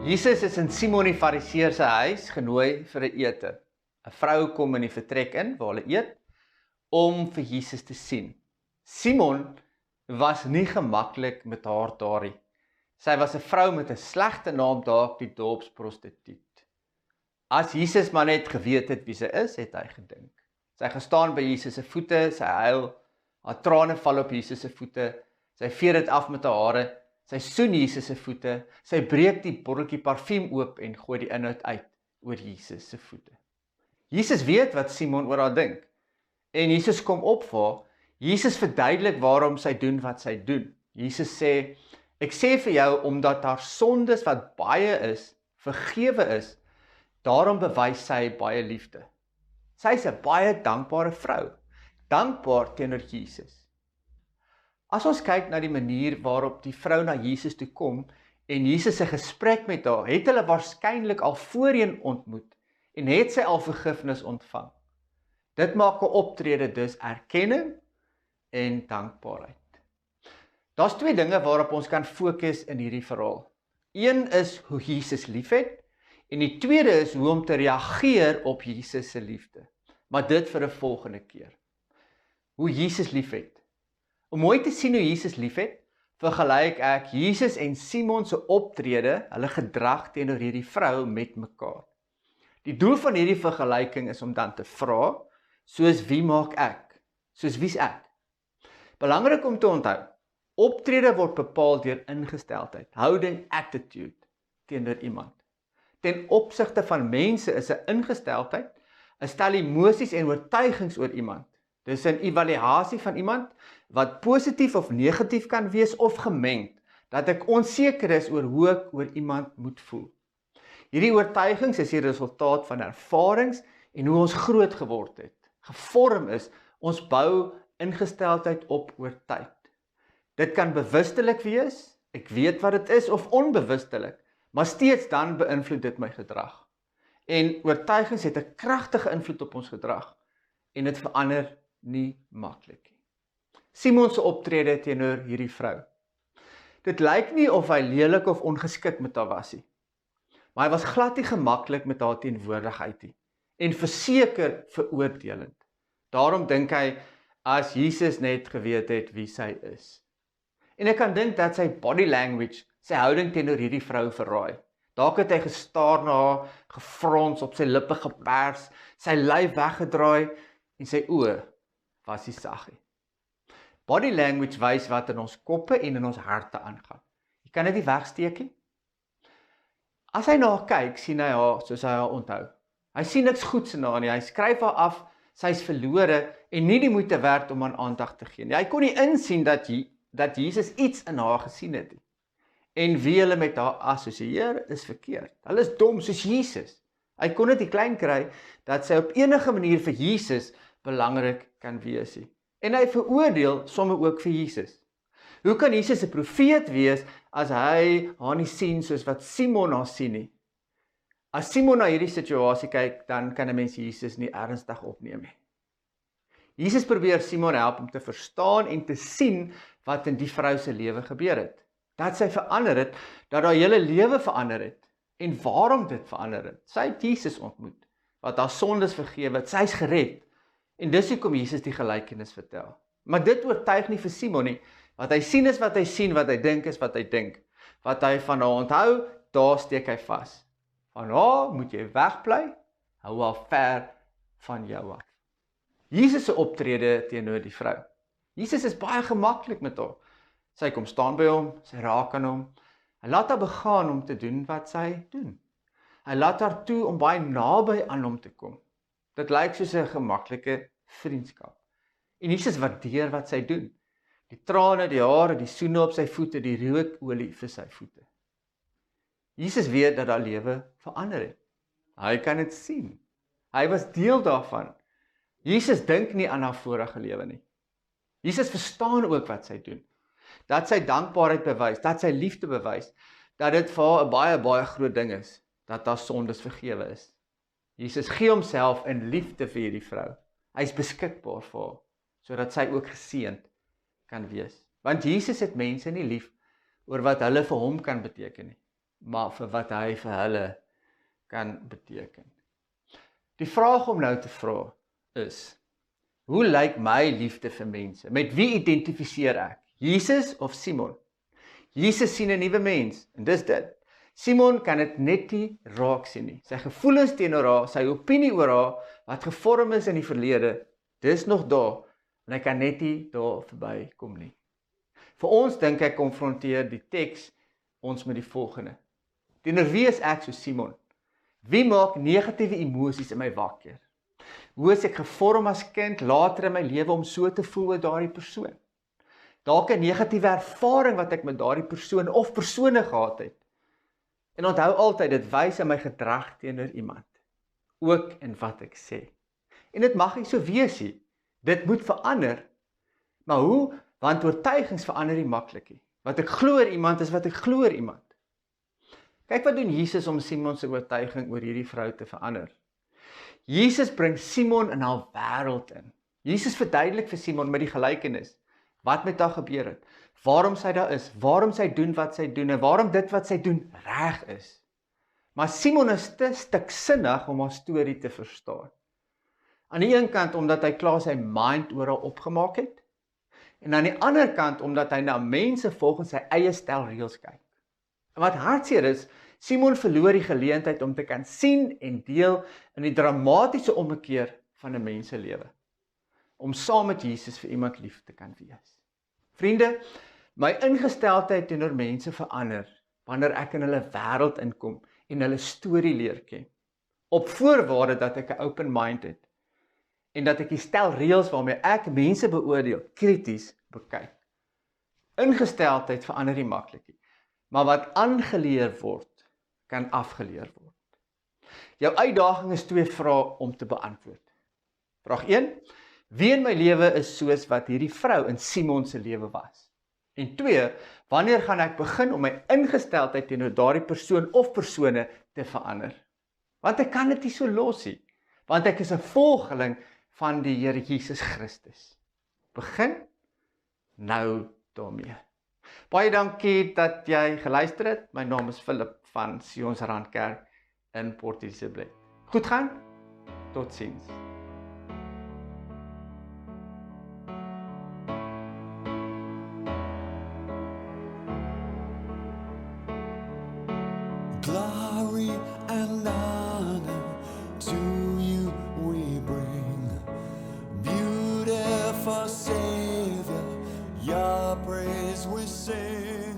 Jesus is in Simon die Fariseer se huis genooi vir 'n ete. 'n Vrou kom in die vertrek in waar hulle eet om vir Jesus te sien. Simon was nie gemaklik met haar daarie. Sy was 'n vrou met 'n slegte naam, dalk die dorpsprostituut. As Jesus maar net geweet het wie sy is, het hy gedink. Sy gestaan by Jesus se voete, sy huil, haar trane val op Jesus se voete, sy vee dit af met haar hare, sy soen Jesus se voete, sy breek die botteltjie parfuum oop en gooi die inhoud uit oor Jesus se voete. Jesus weet wat Simon oor haar dink. En Jesus kom op vir haar. Jesus verduidelik waarom sy doen wat sy doen. Jesus sê, ek sê vir jou, omdat haar sondes wat baie is, vergewe is, daarom bewys sy baie liefde. Sy is 'n baie dankbare vrou, dankbaar teenoor Jesus. As ons kyk na die manier waarop die vrou na Jesus toe kom en Jesus se gesprek met haar, het hulle waarskynlik al voorheen ontmoet en het sy al vergifnis ontvang. Dit maak 'n optrede dus erkenning en dankbaarheid. Daar's twee dinge waarop ons kan fokus in hierdie verhaal. Een is hoe Jesus liefhet en die tweede is hoe om te reageer op Jesus se liefde. Maar dit vir 'n volgende keer. Hoe Jesus liefhet. Om mooi te sien hoe Jesus liefhet, vergelyk ek Jesus en Simon se optrede, hulle gedrag teenoor hierdie vrou met mekaar. Die doel van hierdie vergelyking is om dan te vra, soos wie maak ek? Soos wie's ek? Belangrik om te onthou, optrede word bepaal deur ingesteldheid, houding, attitude teenoor iemand. Ten opsigte van mense is 'n ingesteldheid 'n stel emosies en oortuigings oor iemand. Dis 'n evaluasie van iemand wat positief of negatief kan wees of gemengd, dat ek onseker is oor hoe ek oor iemand moet voel. Hierdie oortuigings is die resultaat van ervarings en hoe ons groot geword het. Gevorm is, ons bou ingesteldheid op oor tyd. Dit kan bewustelik wees, ek weet wat dit is, of onbewustelik, maar steeds dan beïnvloed dit my gedrag. En oortuigings het 'n kragtige invloed op ons gedrag en dit verander nie maklik nie. Simon se optrede teenoor hierdie vrou. Dit lyk nie of hy lelik of ongeskik met haar was nie, maar hy was glad nie gemaklik met haar teenwoordigheid nie en verseker veroordelend. Daarom dink hy, as Jesus net geweet het wie sy is. En ek kan dink dat sy body language, sy houding teenoor hierdie vrou verraai. Dalk het hy gestaar na haar, gefrons, op sy lippe gepers, sy lyf weggedraai en sy oë was nie sag nie. Body language wys wat in ons koppe en in ons harte aangaan. Jy kan dit nie wegsteek nie. As hy na haar kyk, sien hy haar soos hy haar onthou. Hy sien niks goeds in haar nie, hy skryf haar af, sy is verlore en nie die moeite werd om aan aandag te gee nie. Hy kon nie insien dat Jesus iets in haar gesien het nie. En wie hulle met haar assosieer is verkeerd. Hulle is dom soos Jesus. Hy kon dit nie klein kry dat sy op enige manier vir Jesus belangrik kan wees nie. En hy veroordeel sommer ook vir Jesus. Hoe kan Jesus 'n profeet wees as hy haar nie sien soos wat Simon haar sien nie? As Simon na hierdie situasie kyk, dan kan 'n mens Jesus nie ernstig opneem nie. Jesus probeer Simon help om te verstaan en te sien wat in die vrou se lewe gebeur het. Dat sy verander het, dat haar hele lewe verander het. En waarom dit verander het. Sy het Jesus ontmoet, wat haar sondes vergewe het, sy is gered. En dis hoekom Jesus die gelykenis vertel. Maar dit oortuig nie vir Simon nie. Wat hy sien is wat hy sien, wat hy dink is wat hy dink. Wat hy van haar onthou, daar steek hy vas. Van haar moet jy wegbly, hou haar ver van jou af. Jesus se optrede teenoor die vrou. Jesus is baie gemaklik met haar. Sy kom staan by hom, sy raak aan hom. Hy laat haar begaan om te doen wat sy doen. Hy laat haar toe om baie naby aan hom te kom. Dit lyk soos 'n gemaklike vriendskap. En Jesus waardeer wat sy doen. Die trane, die hare, die soene op sy voete, die rookolie vir sy voete. Jesus weet dat haar lewe verander het. Hy kan dit sien. Hy was deel daarvan. Jesus dink nie aan haar vorige lewe nie. Jesus verstaan ook wat sy doen. Dat sy dankbaarheid bewys, dat sy liefde bewys, dat dit vir haar 'n baie groot ding is, dat haar sondes vergewe is. Jesus gee homself in liefde vir hierdie vrou. Hy is beskikbaar vir haar, sodat sy ook geseënd kan wees. Want Jesus het mense nie lief oor wat hulle vir hom kan beteken nie, maar vir wat hy vir hulle kan beteken. Die vraag om nou te vra is, hoe lyk my liefde vir mense? Met wie identifiseer ek? Jesus of Simon? Jesus sien 'n nuwe mens, en dis dit. Simon kan dit net nie raak sien nie. Sy gevoelens teenoor haar, sy opinie oor haar, wat gevorm is in die verlede, dis nog daar, en hy kan net nie daar verby kom nie. Vir ons dink ek konfronteer die teks ons met die volgende. Teenoor wie is ek so Simon? Wie maak negatiewe emosies in my wakker? Hoe is ek gevorm as kind later in my lewe om so te voel oor daardie persoon? Dalk 'n negatiewe ervaring wat ek met daardie persoon of persone gehad het. En onthou altyd, dit wys in my gedrag teenoor iemand. Ook in wat ek sê. En dit mag nie so wees nie. Dit moet verander. Maar hoe? Want oortuigings verander nie maklik nie. Wat ek glo oor iemand is wat ek glo oor iemand. Kyk wat doen Jesus om Simon se oortuiging oor hierdie vrou te verander. Jesus bring Simon in haar wêreld in. Jesus verduidelik vir Simon met die gelykenis wat met haar gebeur het, waarom sy daar is, waarom sy doen wat sy doen en waarom dit wat sy doen reg is. Maar Simon is te stiksinnig om haar storie te verstaan. Aan die een kant omdat hy klaar sy mind oor haar opgemaak het, en aan die ander kant omdat hy na mense volgens sy eie stel reëls kyk. En wat hartseer is, Simon verloor die geleentheid om te kan sien en deel in die dramatiese ommekeer van 'n menselewe. Om saam met Jesus vir iemand lief te kan wees. Vriende, my ingesteldheid teenoor mense verander wanneer ek in hulle wêreld inkom en hulle storie leer ken. Op voorwaarde dat ek 'n open mind het en dat ek die stel reëls waarmee ek mense beoordeel krities bekyk. Ingesteldheid verander nie maklik nie, maar wat aangeleer word, kan afgeleer word. Jou uitdaging is 2 vrae om te beantwoord. Vraag 1, wie in my lewe is soos wat hierdie vrou in Simon se lewe was? En 2, wanneer gaan ek begin om my ingesteldheid teenoor daardie persoon of persone te verander? Want ek kan dit nie so los nie, want ek is 'n volgeling van die Here Jesus Christus. Begin nou daarmee. Baie dankie dat jy geluister het. My naam is Philip van Sionsrand Kerk in Port Elizabeth. Goed gaan? Totsiens. Glory and honor to you we bring, beautiful Savior, your praise we sing.